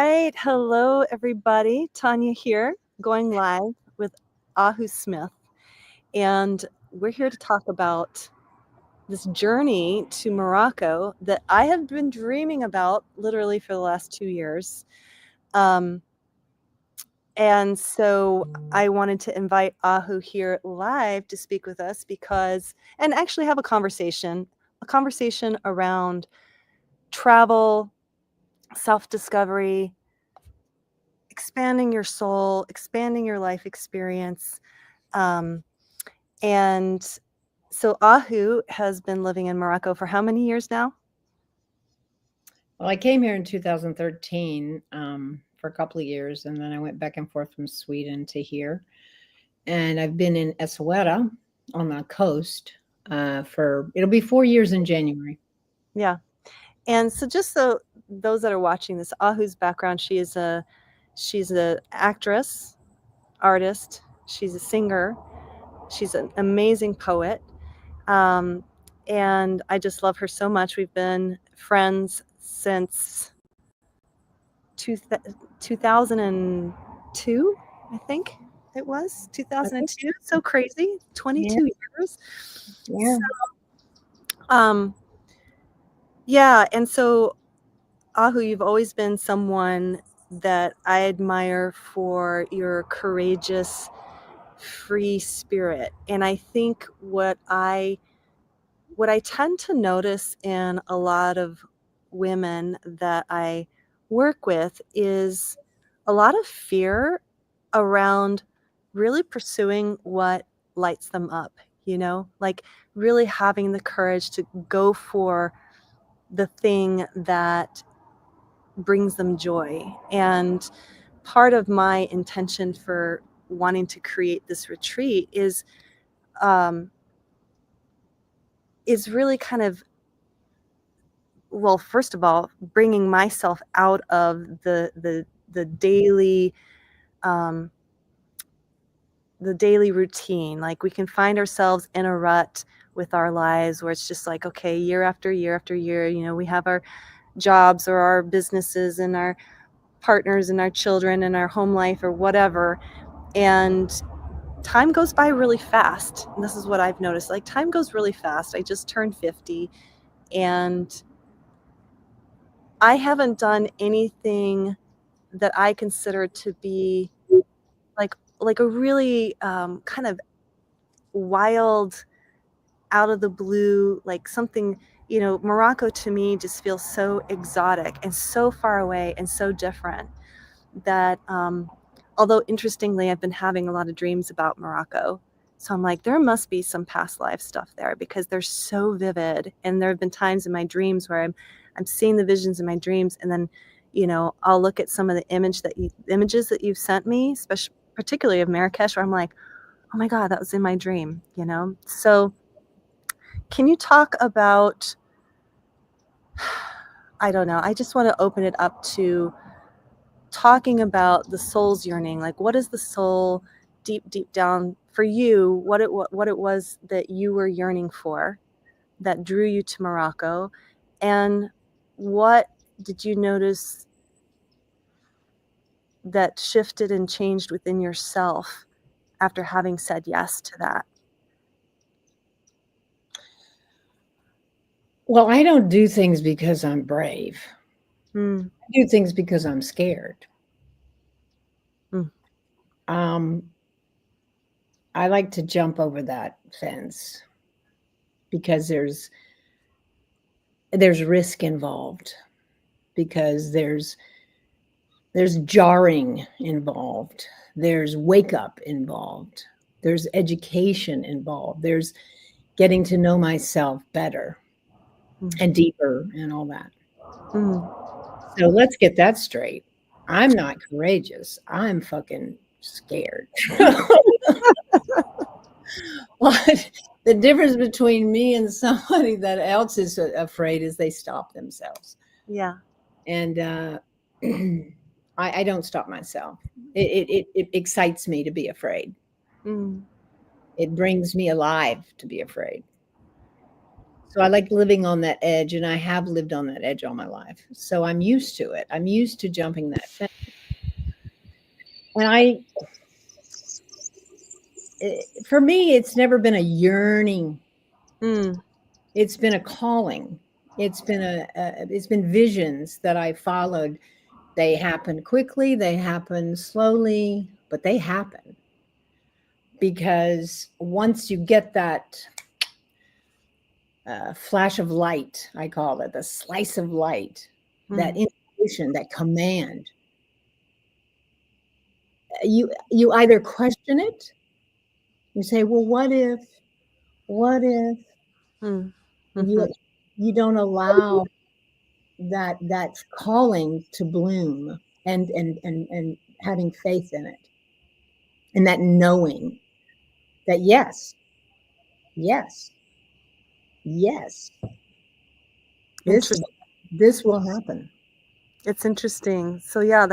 right. Hello, everybody. Tanya here, going live with Ahu Smith. And we're here to talk about this journey to Morocco that I have been dreaming about literally for the last 2 years. And so I wanted to invite Ahu here live to speak with us and actually have a conversation around travel, self-discovery, expanding your soul, expanding your life experience. And so Ahu has been living in Morocco for how many years now? Well, I came here in 2013 for a couple of years, and then I went back and forth from Sweden to here. And I've been in Essaouira on the coast it'll be 4 years in January. Yeah. And so just so those that are watching this, Ahu's background, she's an actress, artist, she's a singer, she's an amazing poet. And I just love her so much. We've been friends since 2002, I think it was 2002. So crazy, 22 years. Yeah. Yeah. And so Ahu, you've always been someone that I admire for your courageous, free spirit. And I think what I tend to notice in a lot of women that I work with is a lot of fear around really pursuing what lights them up, like really having the courage to go for the thing that brings them joy. And part of my intention for wanting to create this retreat is really kind of, well, first of all, bringing myself out of the daily routine. Like, we can find ourselves in a rut with our lives where it's just like, okay, year after year after year, we have our jobs or our businesses and our partners and our children and our home life or whatever, and time goes by really fast. And this is what I've noticed, like, time goes really fast. I just turned 50 and I haven't done anything that I consider to be like a really kind of wild, out of the blue, like something, Morocco to me just feels so exotic and so far away and so different that although interestingly, I've been having a lot of dreams about Morocco. So I'm like, there must be some past life stuff there because they're so vivid. And there have been times in my dreams where I'm seeing the visions in my dreams, and then, I'll look at some of the images that you've sent me, especially particularly of Marrakesh, where I'm like, oh my God, that was in my dream, So can you talk about, I don't know, I just want to open it up to talking about the soul's yearning. Like, what is the soul deep down for you, what it was that you were yearning for that drew you to Morocco, and what did you notice that shifted and changed within yourself after having said yes to that? Well, I don't do things because I'm brave. I do things because I'm scared. I like to jump over that fence because there's risk involved, because there's jarring involved, there's wake up involved, there's education involved, there's getting to know myself better and deeper and all that. So let's get that straight. I'm not courageous. I'm fucking scared. But the difference between me and somebody that else is afraid is they stop themselves. Yeah. And I don't stop myself. It excites me to be afraid. It brings me alive to be afraid. So I like living on that edge, and I have lived on that edge all my life. So I'm used to it. I'm used to jumping that fence. And for me, it's never been a yearning. Mm, It's been a calling. It's been visions that I followed. They happen quickly, they happen slowly, but they happen because once you get that flash of light, I call it the slice of light, that mm, intuition, that command, you either question it, you say, well, what if mm, you mhm. you don't allow that calling to bloom, and having faith in it, and that knowing that yes, yes, this Interesting. this will happen. It's interesting. So yeah,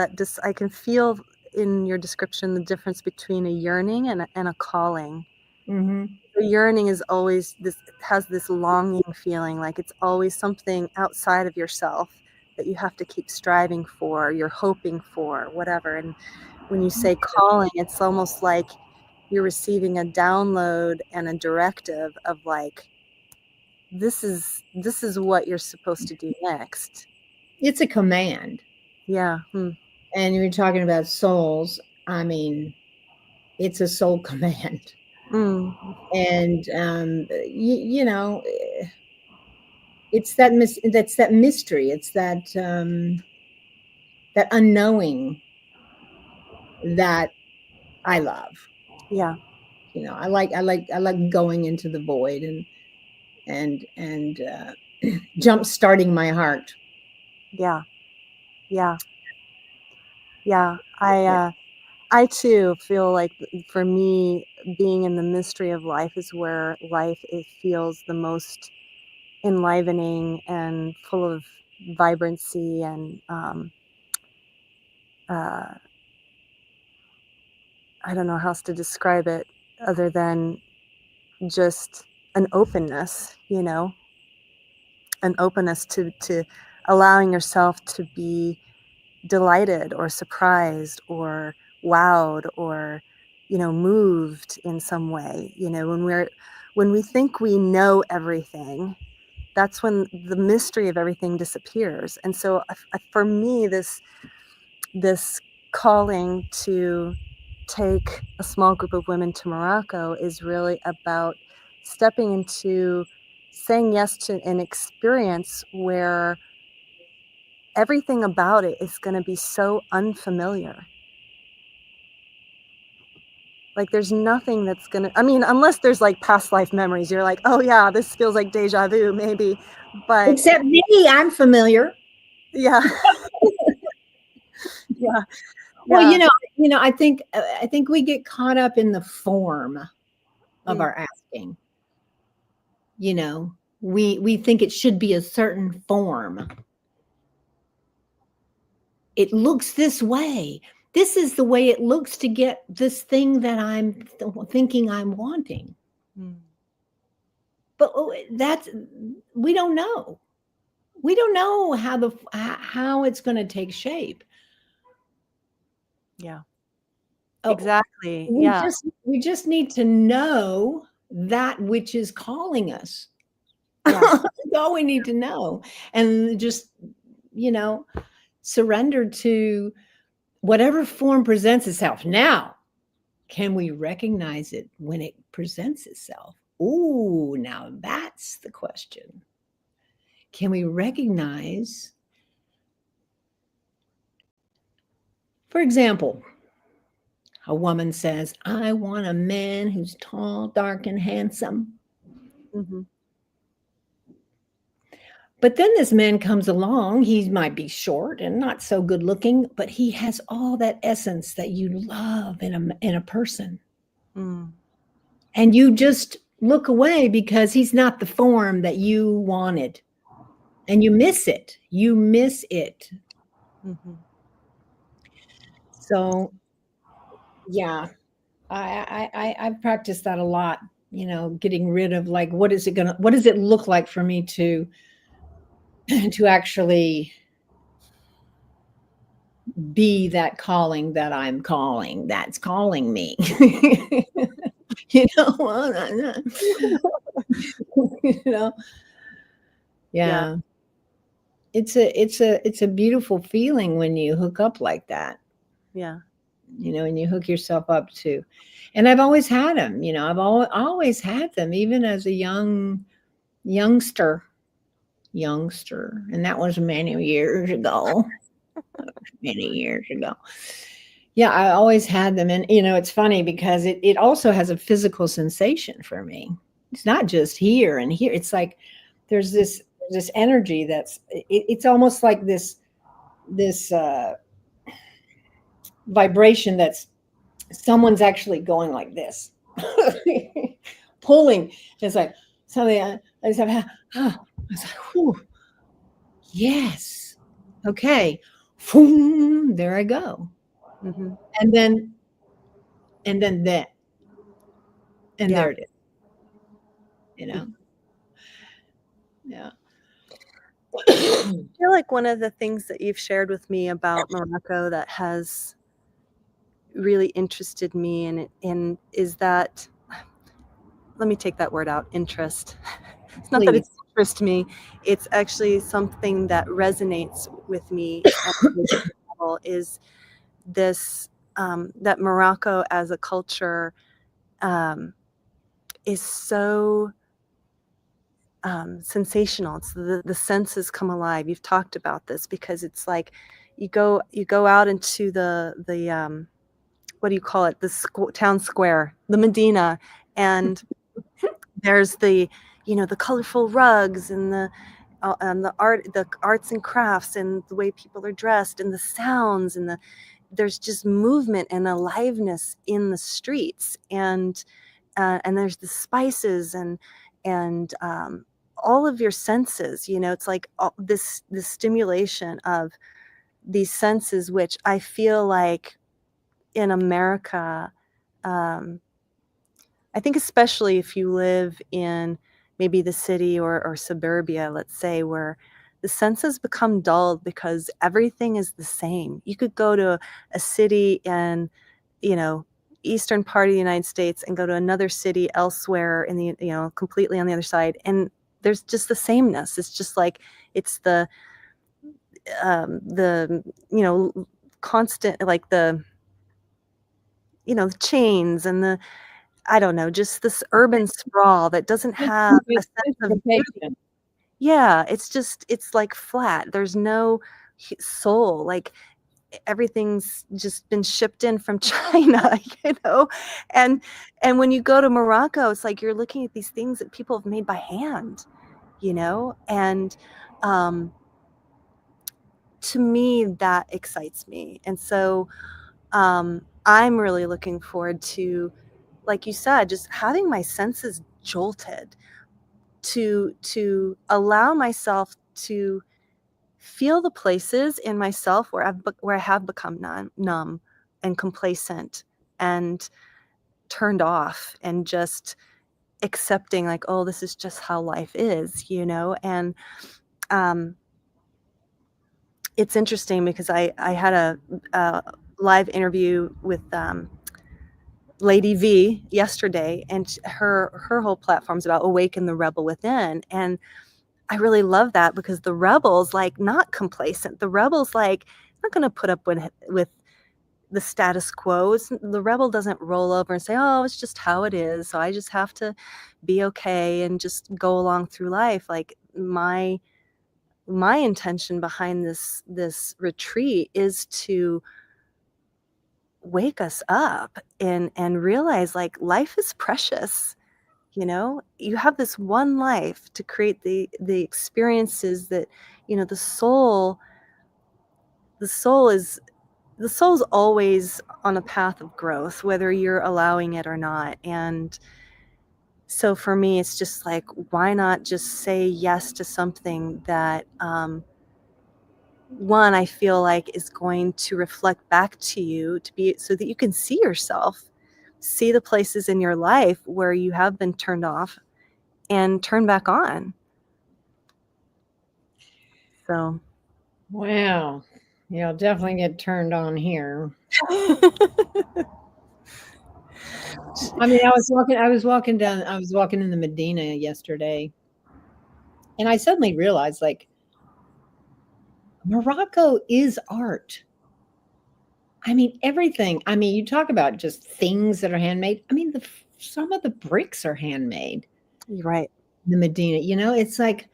I can feel in your description the difference between a yearning and a calling. Hmm. The yearning is always this has this longing feeling, like it's always something outside of yourself that you have to keep striving for, you're hoping for, whatever. And when you say calling, it's almost like you're receiving a download and a directive of like, this is what you're supposed to do next. It's a command. Yeah. And you're talking about souls. I mean, it's a soul command. Mm. And you know, it's that's that mystery. It's that unknowing that I love. Yeah. I like going into the void, and jump starting my heart. Yeah. Yeah. Yeah. I Yeah. uh I too feel like for me, being in the mystery of life is where life it feels the most enlivening and full of vibrancy and uh, I don't know how else to describe it other than just an openness, an openness to allowing yourself to be delighted or surprised or wowed or moved in some way. When we think we know everything, that's when the mystery of everything disappears. And so for me, this calling to take a small group of women to Morocco is really about stepping into saying yes to an experience where everything about it is going to be so unfamiliar. Like there's nothing that's going to, I mean, unless there's like past life memories, you're like, oh yeah, this feels like deja vu, maybe. But Except me, I'm familiar. yeah, yeah, Well, yeah. I think we get caught up in the form of Mm, our asking. We think it should be a certain form. It looks this way. This is the way it looks to get this thing that I'm thinking I'm wanting. mm, But that's we don't know. We don't know how it's going to take shape. yeah, Oh, exactly. we Yeah, just need to know that which is calling us. yeah, That's all we need to know, and just you know surrender to whatever form presents itself. Now, can we recognize it when it presents itself? Ooh, now that's the question. Can we recognize, for example, a woman says, I want a man who's tall, dark, and handsome. hmm, But then this man comes along. He might be short and not so good looking, but he has all that essence that you love in a person. mm, And you just look away because he's not the form that you wanted. And you miss it. You miss it. hmm. So yeah, I've practiced that a lot. getting rid of, like, what does it look like for me to actually be that calling that I'm calling, that's calling me. you know, you know, Yeah. yeah. It's a beautiful feeling when you hook up like that, Yeah. and you hook yourself up to. And I've always had them, I've always had them, even as a youngster, and that was many years ago. Many years ago. Yeah, I always had them. And, it's funny because it also has a physical sensation for me. It's not just here and here. It's like there's this energy it's almost like this vibration that's someone's actually going like this, pulling. It's like something I just have, I was like, whew, yes. Okay. Boom, there I go. Mm-hmm. And then that, and Yeah. there it is, you know? Yeah. I feel like one of the things that you've shared with me about Morocco that has really interested me and is that, let me take that word out, interest. It's not that Please. it's interest me, it's actually something that resonates with me at this level, is this, that Morocco as a culture um, is so sensational. It's the senses come alive. You've talked about this because it's like you go out into the what do you call it, the town square, the Medina, and there's the colorful rugs and the arts and crafts and the way people are dressed and the sounds and there's just movement and aliveness in the streets, and there's the spices and all of your senses. It's like this stimulation of these senses, which I feel like in America, um, I think especially if you live in maybe the city or suburbia, let's say, where the senses become dulled because everything is the same. You could go to a city in, you know, eastern part of the United States and go to another city elsewhere in the, completely on the other side, and there's just the sameness. It's just like it's the constant, like the chains and the, I don't know, just this urban sprawl that doesn't have a sense of beauty. Gentrification. Yeah, it's like flat. There's no soul. Like everything's just been shipped in from China, you know? And and when you go to Morocco, it's like you're looking at these things that people have made by hand, you know? And um to me that excites me. And so I'm really looking forward to, like you said, just having my senses jolted to allow myself to feel the places in myself where I have become numb and complacent and turned off and just accepting, like, oh, this is just how life is, and um, it's interesting because I had a live interview with Lady V yesterday, and her whole platform's about awaken the rebel within, and I really love that because the rebel's like not complacent. The rebel's like not going to put up with the status quo. The rebel doesn't roll over and say, "Oh, it's just how it is, so I just have to be okay and just go along through life." Like my intention behind this retreat is to wake us up and realize, like, life is precious. You have this one life to create the experiences that, the soul is the soul's always on a path of growth, whether you're allowing it or not. And so for me, it's just like, why not just say yes to something that one, I feel like is going to reflect back to you, to be so that you can see yourself see the places in your life where you have been turned off and turn back on. So, wow. Yeah, I'll definitely get turned on here. I mean, I was walking in the Medina yesterday, and I suddenly realized, like, Morocco is art. I mean, everything. I mean, you talk about just things that are handmade. I mean, some of the bricks are handmade. you're right. The Medina, it's like,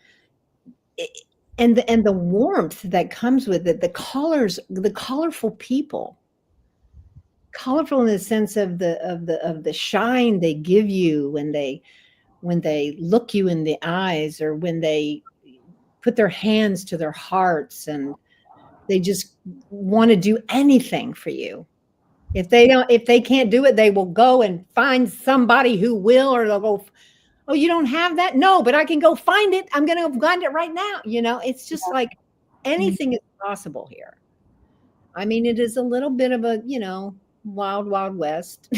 and the warmth that comes with it, the colors, the colorful people, colorful in the sense of the shine they give you when they look you in the eyes, or when they put their hands to their hearts, and they just want to do anything for you. If they can't do it, they will go and find somebody who will, or they'll go, oh, you don't have that? No, but I can go find it. I'm going to find it right now. It's just like anything is possible here. I mean, it is a little bit of a, wild, wild west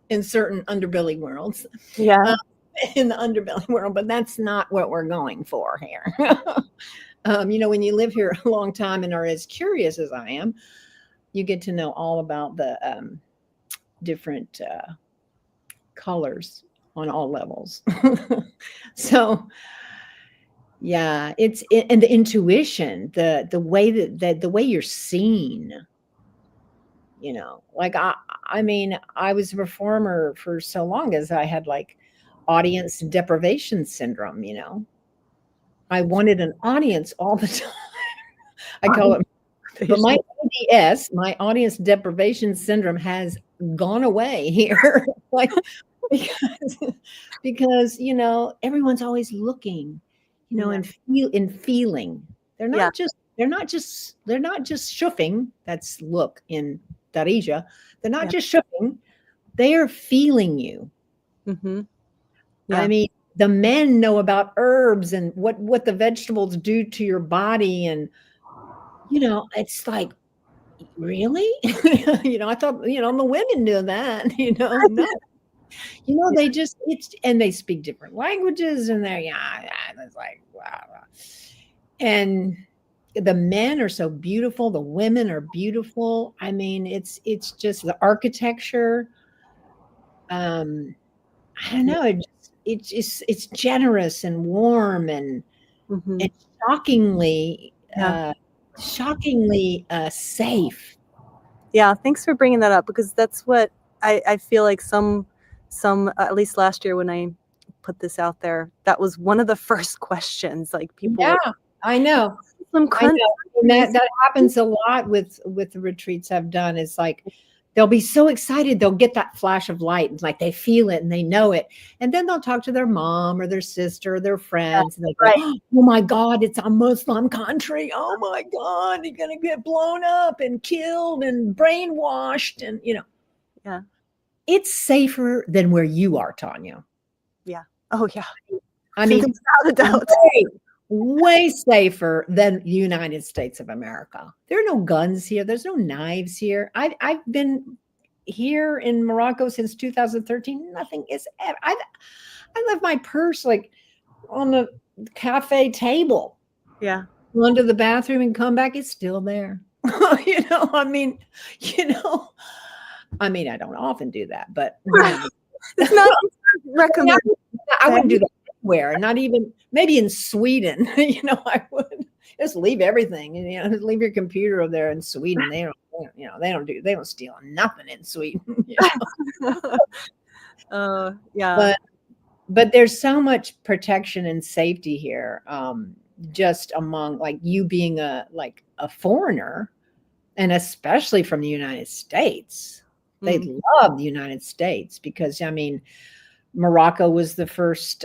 in certain underbelly worlds. Yeah. In the underbelly world, but that's not what we're going for here. When you live here a long time and are as curious as I am, you get to know all about the different colors on all levels. So, yeah, and the intuition, the way that the way you're seen. Like I mean, I was a performer for so long as I had like audience deprivation syndrome. I wanted an audience all the time. I call it, but my ADS, my audience deprivation syndrome, has gone away here. Like, because everyone's always looking, and feeling. They're not just shuffing. That's look in Darija. They're not just shuffing. They are feeling you. Mm-hmm. I mean, the men know about herbs and what the vegetables do to your body. And, it's like, really? I thought, the women knew that, no. They just, and they speak different languages, and they're, it's like, wow. And the men are so beautiful. The women are beautiful. I mean, it's just the architecture. I don't know. It's generous and warm and shockingly safe. Yeah, thanks for bringing that up, because that's what I feel like some at least last year when I put this out there, that was one of the first questions, like people. Yeah, I know. And that happens a lot with the retreats I've done. It's like they'll be so excited, they'll get that flash of light, and like they feel it and they know it, and then they'll talk to their mom or their sister or their friends, and they go, oh my God, it's a Muslim country. Oh my God, you're gonna get blown up and killed and brainwashed, and it's safer than where you are, Tanya. Yeah. Oh yeah. I mean, without a doubt. Way safer than the United States of America. There are no guns here. There's no knives here. I've been here in Morocco since 2013. Nothing is ever. I left my purse like on the cafe table. Yeah. Run to the bathroom and come back. It's still there. I mean, I don't often do that, but it's not recommended. I wouldn't do that anywhere. Not even maybe in Sweden. I would just leave everything, and just leave your computer over there in Sweden. They don't steal nothing in Sweden. Yeah. But there's so much protection and safety here, just among like you being a foreigner, and especially from the United States. They love the United States because Morocco was the first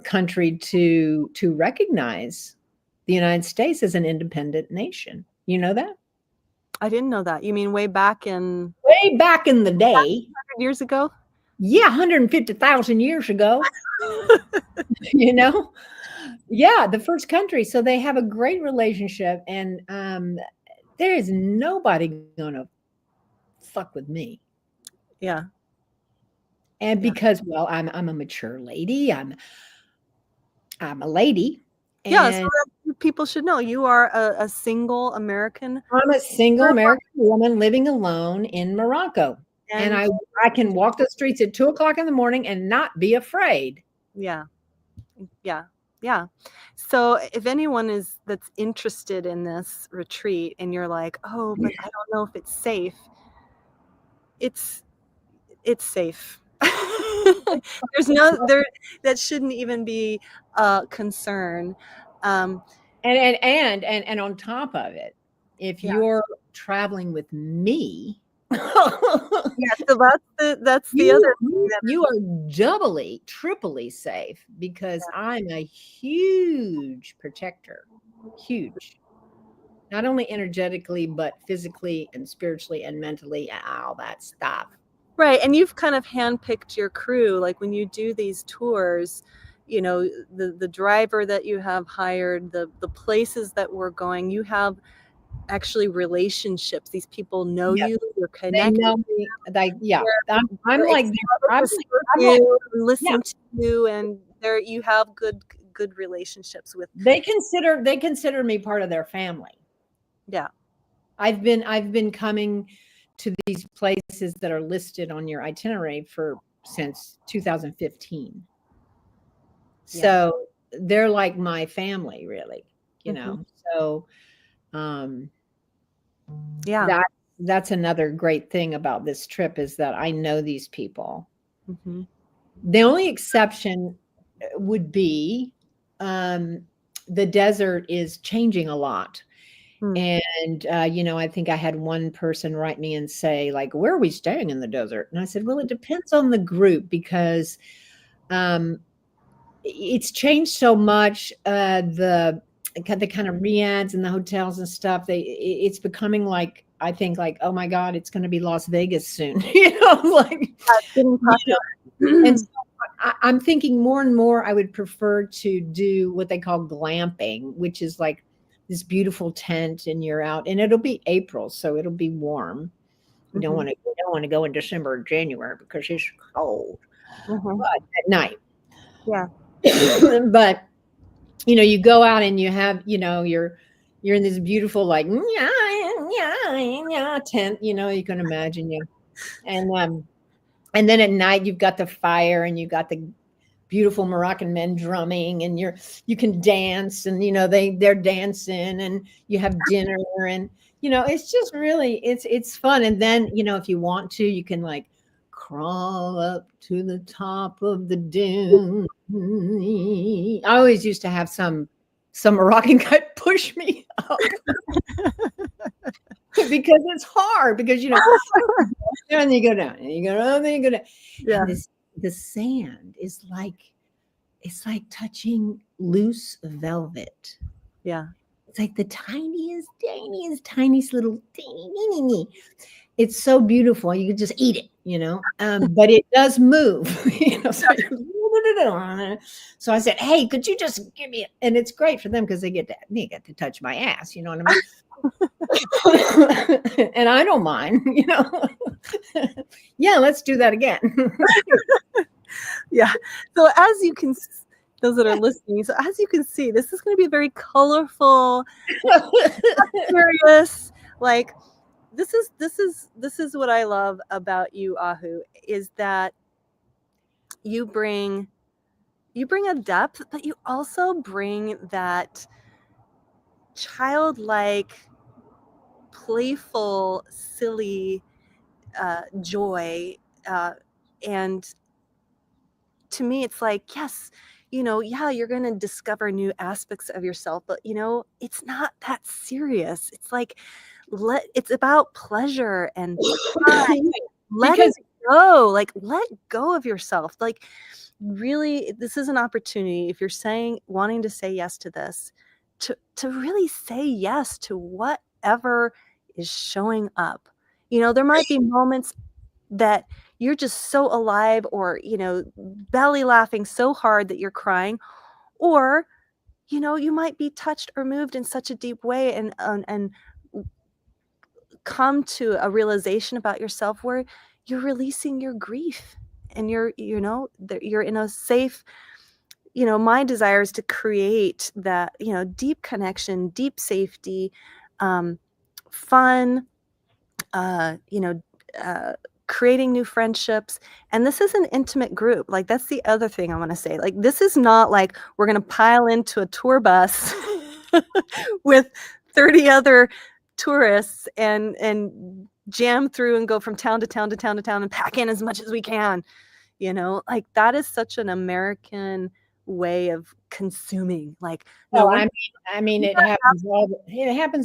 country to recognize the United States as an independent nation. You know that? I didn't know that. You mean way back in the day? 100 years ago? Yeah, 150,000 years ago. Yeah, the first country. So they have a great relationship, and there is nobody gonna fuck with me. Yeah. And Yeah. because, well, I'm a mature lady. I'm a lady, Yeah, so and that people should know you are a single American I'm a single girl, American woman living alone in Morocco. And and I can walk the streets at 2 o'clock in the morning and not be afraid. yeah, yeah, yeah. So if anyone that's interested in this retreat and you're like, "Oh, but I don't know if it's safe." It's it's safe. There's no there that shouldn't even be a concern. Um, And on top of it, if yeah. you're traveling with me, Yeah, so that's the other thing that you are doubly, triply safe because I'm a huge protector. Huge. Not only energetically, but physically and spiritually and mentally and all that stuff. right, and you've kind of handpicked your crew, like, when you do these tours, the driver that you have hired, the places that we're going, you have actually relationships. These people know Yes, you, you're they connected, know me. Yeah, I'm they're like, excited I'm to like, serve I'm like, you and yeah. listen to you, and you have good relationships with. They consider me part of their family. Yeah. I've been coming to these places that are listed on your itinerary for since 2015. Yeah. So they're like my family, really, you Hmm. know. So um Yeah. that that's another great thing about this trip is that I know these people. Hmm. The only exception would be the desert is changing a lot. Hmm. And, I think I had one person write me and say, like, "Where are we staying in the desert?" And I said, "Well, it depends on the group because um, it's changed so much. The kind of riads and the hotels and stuff. It's becoming like I think like, oh my God, it's going to be Las Vegas soon. Like Getting you and popular. so I'm thinking more and more I would prefer to do what they call glamping, which is like this beautiful tent and you're out and it'll be April, so it'll be warm. Hmm. You don't want to go in December or January because it's cold Hmm. at night. Yeah. But you go out and you have, you're in this beautiful like tent, you can imagine you. And then at night you've got the fire and you've got the beautiful Moroccan men drumming and you can dance and they're dancing and you have dinner and it's just really it's fun. And then if you want to you can like crawl up to the top of the dune. I always used to have some Moroccan guy push me up because it's hard because and you go down and you go down and you go down Yeah. and the sand is like it's like touching loose velvet. Yeah. It's like the tiniest, tiniest, tiniest little teeny. It's so beautiful. You could just eat it, but it does move. So I said, "Hey, could you just give me?" And it's great for them because they get to touch my ass. You know what I mean? And I don't mind. Yeah, let's do that again. Yeah. So those that are listening, so as you can see, this is going to be very colorful, curious. Like this is what I love about you, Ahu, is that you bring a depth, but you also bring that childlike, playful, silly joy, and to me it's like, yes, yeah, you're going to discover new aspects of yourself, but it's not that serious. It's like it's about pleasure and fun, letting Because go, like let go of yourself. Like, really, this is an opportunity, if you're saying wanting to say yes to this, to really say yes to whatever is showing up. There might be moments that you're just so alive, or belly laughing so hard that you're crying, or you might be touched or moved in such a deep way, and come to a realization about yourself where you're releasing your grief and you're, you're in a safe, my desire is to create that, deep connection, deep safety, fun, uh, you know, uh, creating new friendships. And this is an intimate group. Like, that's the other thing I want to say. Like, this is not like we're going to pile into a tour bus with 30 other tourists and jam through and go from town to town to town to town and pack in as much as we can. Like, that is such an American way of consuming. Like, no, Well, I mean, it happens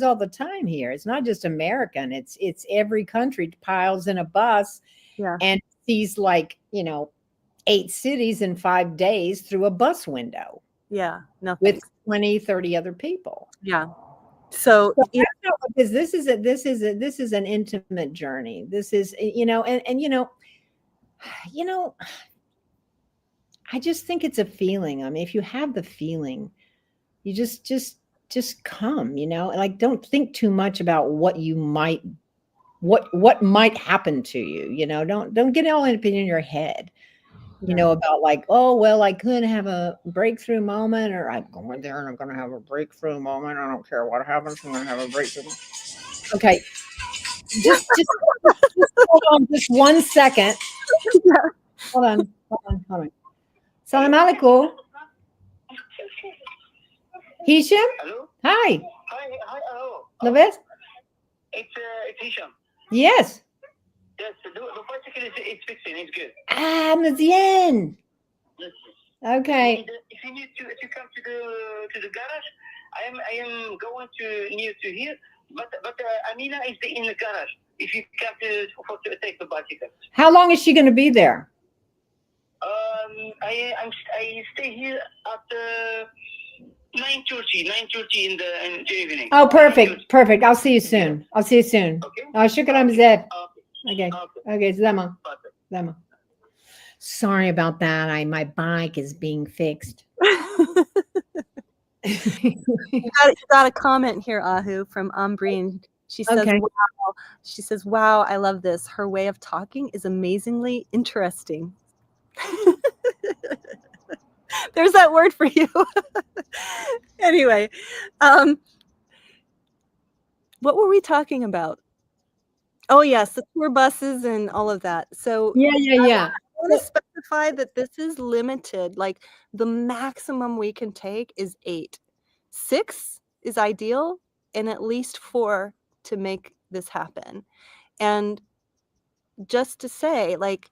all the time here. It's not just American. It's every country piles in a bus yeah, and sees, like, 8 cities in 5 days through a bus window yeah, no with thanks. 20, 30 other people. Yeah. So, So that's not what this is an intimate journey. This is, and I just think it's a feeling. I mean, if you have the feeling, you just come, like, don't think too much about what might happen to you. Don't get all up in your head, about, like, oh, well, I could have a breakthrough moment, or I'm going there and I'm going to have a breakthrough moment. I don't care what happens, I'm going to have a breakthrough. Okay. Just hold on just 1 second. Hold on. Salam alaikum. Hisham? Hello? Hi. Hi, hello. ¿Lo ves? It's Hisham. Yes. Yes, the bicycle is fixing. It's good. Amazigh. Yes. Okay. If you need to come to the garage, I am going to near to here. But Amina is in the garage. If you come to take the bicycle. How long is she going to be there? I stay here at 9:30 in the evening. Oh, perfect. I'll see you soon. Okay. Shukran, Zed. Okay. Zama. Sorry about that. My bike is being fixed. you got a comment here, Ahu, from Ambreen. She says, okay. Wow. She says, wow, I love this. Her way of talking is amazingly interesting. There's that word for you. Anyway, what were we talking about? Oh, yes, the tour buses and all of that. So yeah. I want to specify that this is limited. Like, the maximum we can take is 8. 6 is ideal, and at least 4 to make this happen. And just to say, like,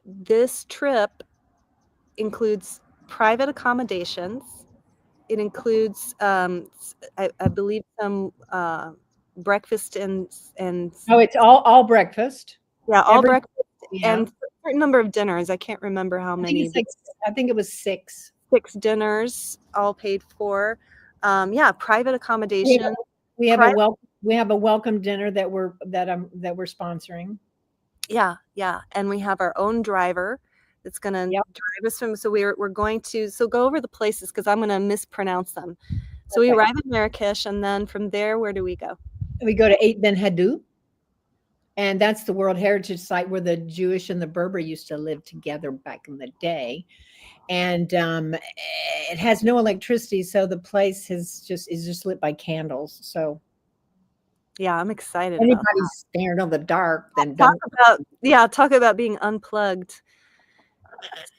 this trip includes private accommodations. It includes, I believe, some breakfast and oh, it's all breakfast. Yeah, all breakfast and a certain number of dinners. I can't remember how many. I think it was 6. 6 dinners, all paid for. Yeah, private accommodation. We have a welcome dinner that we're sponsoring. Yeah, and we have our own driver that's going to drive us from. So we're going to go over the places because I'm going to mispronounce them. So we arrive in Marrakesh, and then from there, where do we go? We go to Eight Ben Haddou, and that's the World Heritage Site where the Jewish and the Berber used to live together back in the day. And it has no electricity, so the place is just lit by candles. So yeah, I'm excited. Anybody's scared of the dark, then talk about being unplugged.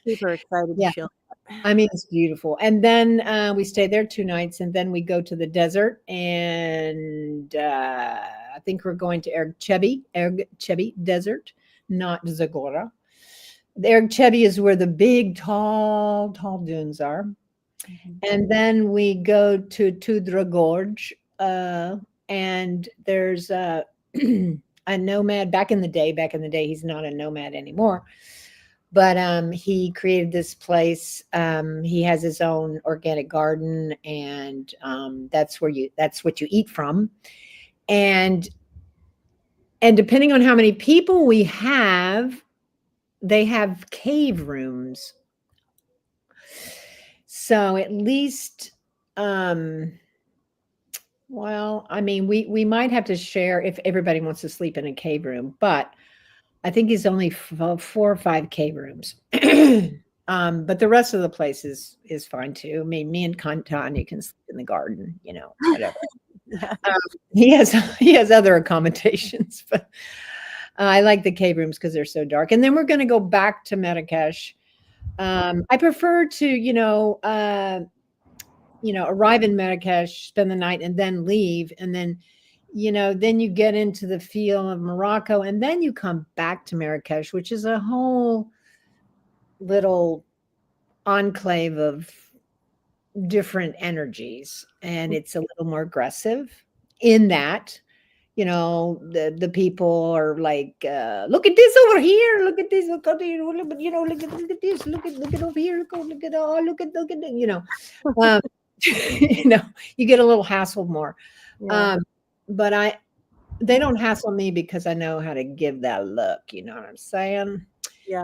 Super excited to feel that. I mean, it's beautiful. And then we stay there 2 nights, and then we go to the desert, and I think we're going to Erg Chebi Desert, not Zagora. The Erg Chebi is where the big, tall dunes are. Mm-hmm. And then we go to Tudra Gorge, and there's a nomad back in the day. He's not a nomad anymore. But he created this place. He has his own organic garden, and that's what you eat from. And depending on how many people we have, they have cave rooms. So at least, well, I mean, we might have to share if everybody wants to sleep in a cave room, but I think it's only 4 or 5 K rooms. But the rest of the place is fine too. I mean, me and Tanya can sleep in the garden, you know, whatever. Yeah. He has other accommodations, but I like the cave rooms because they're so dark. And then we're going to go back to Marrakesh. I prefer to, arrive in Marrakesh, spend the night, and then leave, and then, then you get into the feel of Morocco, and then you come back to Marrakesh, which is a whole little enclave of different energies, and it's a little more aggressive in that the people are like, look at this over here, look at this, look at this, look at over here, look at you get a little hassled more. Yeah. But they don't hassle me because I know how to give that look, you know what I'm saying? Yeah.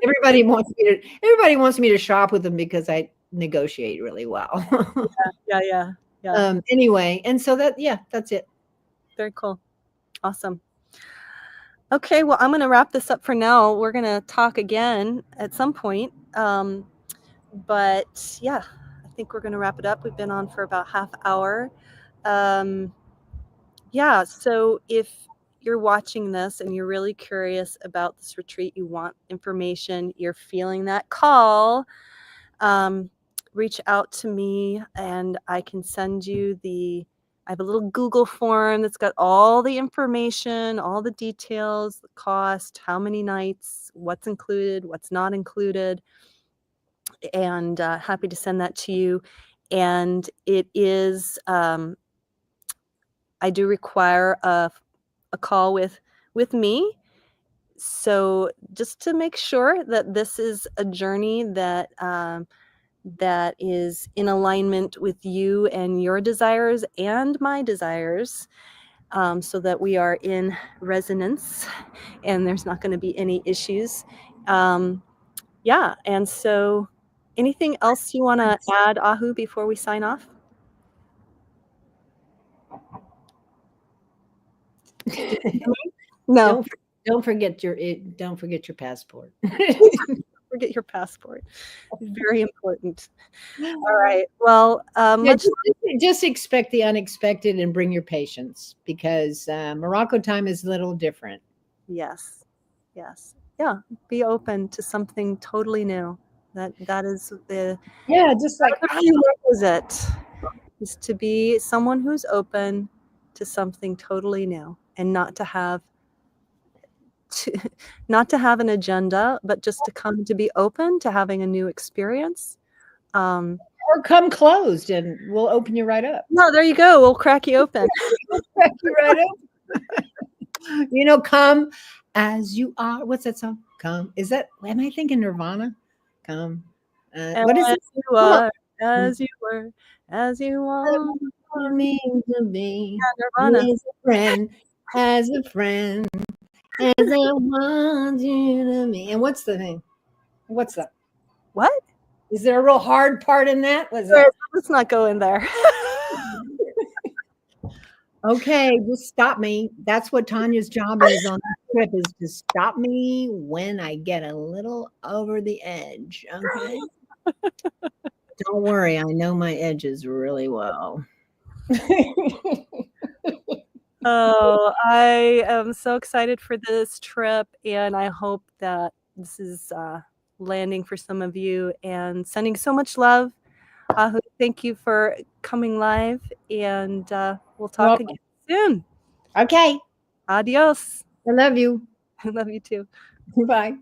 Everybody wants me to shop with them because I negotiate really well. Yeah. Anyway, and so that's it. Very cool. Awesome. Okay, well, I'm going to wrap this up for now. We're going to talk again at some point. But yeah, I think we're going to wrap it up. We've been on for about half hour. Yeah, so if you're watching this and you're really curious about this retreat, you want information, you're feeling that call, reach out to me and I can send you I have a little Google form that's got all the information, all the details, the cost, how many nights, what's included, what's not included, and happy to send that to you. And it is, I do require a call with me. So just to make sure that this is a journey that that is in alignment with you and your desires and my desires, so that we are in resonance and there's not going to be any issues. Yeah, and so anything else you want to add, Ahu, before we sign off? No. Don't forget your passport. Forget your passport. Very important. All right. Well, just expect the unexpected and bring your patience, because Morocco time is a little different. Yes. Yeah. Be open to something totally new. That is the just like prerequisite, is to be someone who's open to something totally new and not to have an agenda, but just to come to be open to having a new experience. Or come closed and we'll open you right up. No, there you go. We'll crack you open. Crack you right up. Come as you are. What's that song? Come. Am I thinking Nirvana? Come. What is it? You are, as you were, as you want me to be. Nirvana. As a friend, as I want you to be. And what's the name? What's that? What? Is there a real hard part in that? Let's not go in there. Okay, just stop me. That's what Tanya's job is on this trip, is to stop me when I get a little over the edge. Okay. Don't worry, I know my edges really well. Oh, I am so excited for this trip, and I hope that this is landing for some of you, and sending so much love. Thank you for coming live, and we'll talk again soon. Okay. Adios. I love you. I love you too. Bye.